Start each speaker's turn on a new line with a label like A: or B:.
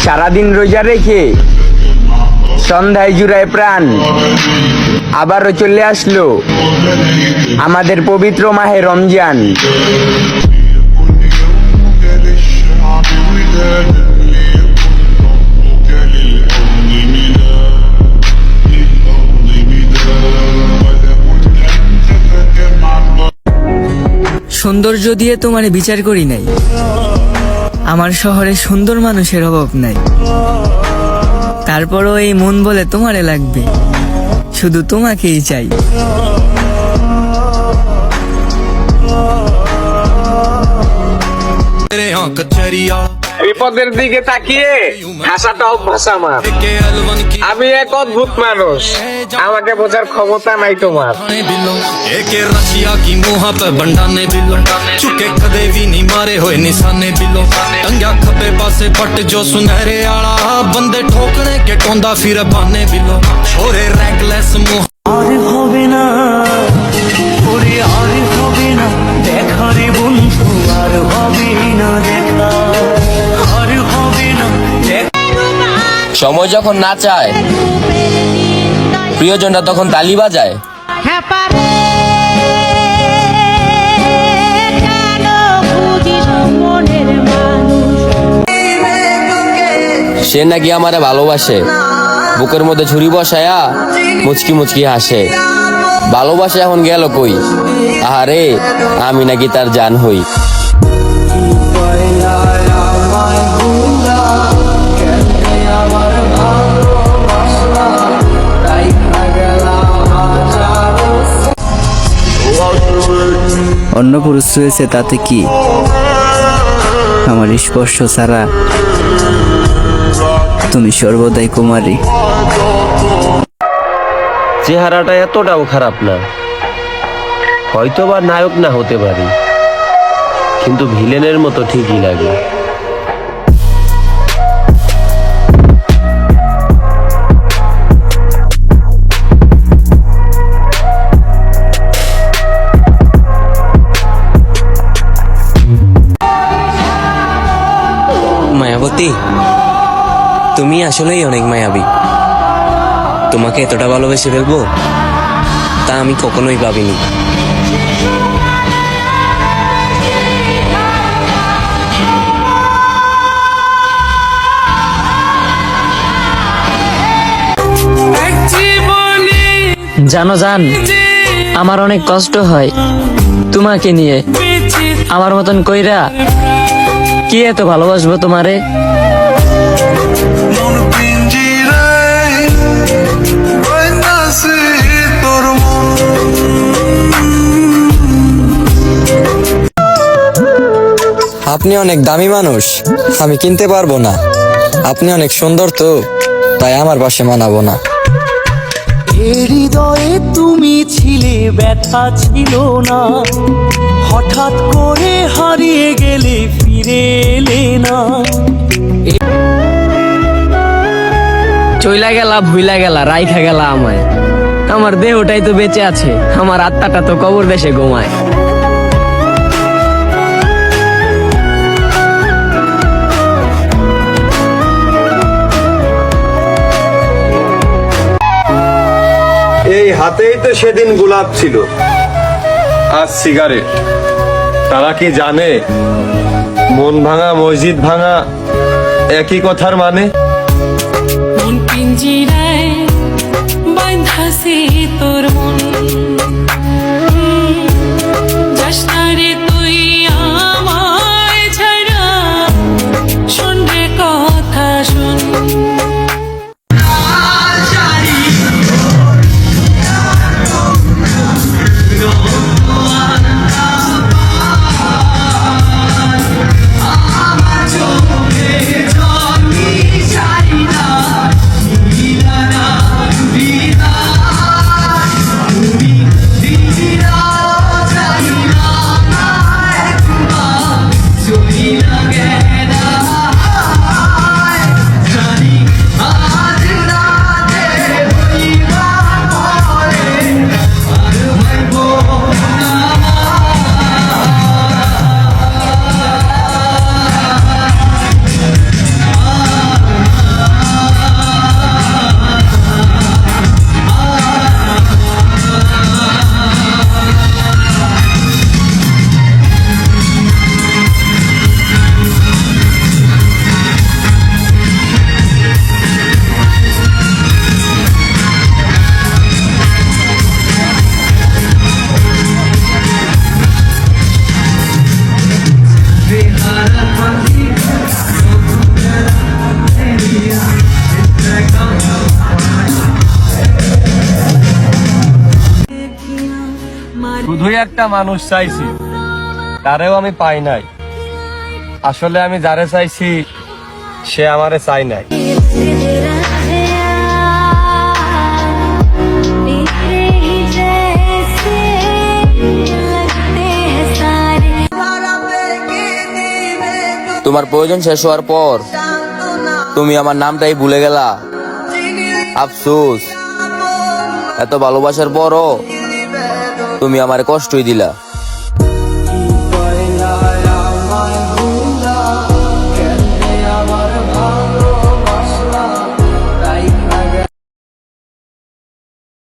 A: সারাদিন রোজা রেখে সন্ধ্যায় জুড়ায় প্রাণ আবারও চলে আসলো আমাদের পবিত্র মাহে রমজান।
B: সৌন্দর্য দিয়ে তোমারে বিচার করি নাই, আমার শহরে সুন্দর মানুষের অভাব নাই। তারপরও এই মন বলে তোমারে লাগবে, শুধু তোমাকেই চাই।
C: বিপদের দিকে তাকিয়ে হাসাটা অভ্যাস আমার। আমি এক অদ্ভুত মানুষ, আমাকে বোঝার ক্ষমতা নাই তোমার।
D: चुके कदे भी नहीं मारे होए निशाने बिलो टंग्या खपे पासे फट जो सुनहरे आला बंदे ठोकने के टोंदा फिर बाने बिलो छोरे रैकलेस मुंह
E: আর হবে না ওরে, আর হবে না দেখা রে বন্ধু, আর হবে না দেখা, আর হবে না দেখা।
F: সময় যখন না চায়, প্রিয়জনরা তখন তালি বাজায়। সে নাকি আমারে ভালোবাসে, বুকের মধ্যে ছুরি বসায়া মুচকি মুচকি হাসে। ভালোবাসা এখন গেল কই, আহারে আমি নাকি তার জান হই।
G: অন্য পুরুষ রয়েছে তাতে কি, আমার স্পর্শ ছাড়া তুমি সর্বদাই কুমারী।
F: চেহারাটা এতটাও খারাপ না, হয়তোবা নায়ক না হতে পারি, কিন্তু ভিলেনের মতো ঠিকই লাগে।
G: মায়াবতী, তুমি আসলেই অনেক মায়াবী। তোমাকে এতটা ভালোবেসে ফেলবো তা আমি কখনোই ভাবিনি।
B: জানো জান, আমার অনেক কষ্ট হয় তোমাকে নিয়ে। আমার মতন কইরা কি এত ভালোবাসবো তোমারে।
G: আপনি অনেক দামি মানুষ, আমি কিনতে পারবো না। আপনি অনেক সুন্দর তো, তাই আমার পাশে মানাবো না।
E: হৃদয়ে তুমি ছিলে, ব্যথা ছিল না, হঠাৎ করে হারিয়ে গেলে, ফিরে এলে না।
B: চইলা গেলা, ভুইলা গেলা, রাইখা গেলা আমায়। আমার দেহটাই তো বেঁচে আছে, আমার আত্মাটা তো কবর দেশে ঘুমায়।
H: এই হাতেই তো সেদিন গোলাপ ছিল, আজ সিগারেট। তারা কি জানে মন ভাঙা মসজিদ ভাঙা একই কথার মানে?
I: মন পিঞ্জিরায় বাঁধাছে তোর মন, যাস না রে তুই আমায় ছাড়া, শোন রে কথা শোন।
H: একটা মানুষ চাইছি, তারেও আমি পাই নাই। আসলে আমি যারে চাইছি সে আমারে চাই নাই।
F: তোমার প্রয়োজন শেষ হওয়ার পর তুমি আমার নামটাই ভুলে গেলা। আফসোস, এত ভালোবাসার পরও তুমি আমার কষ্টই দিলা।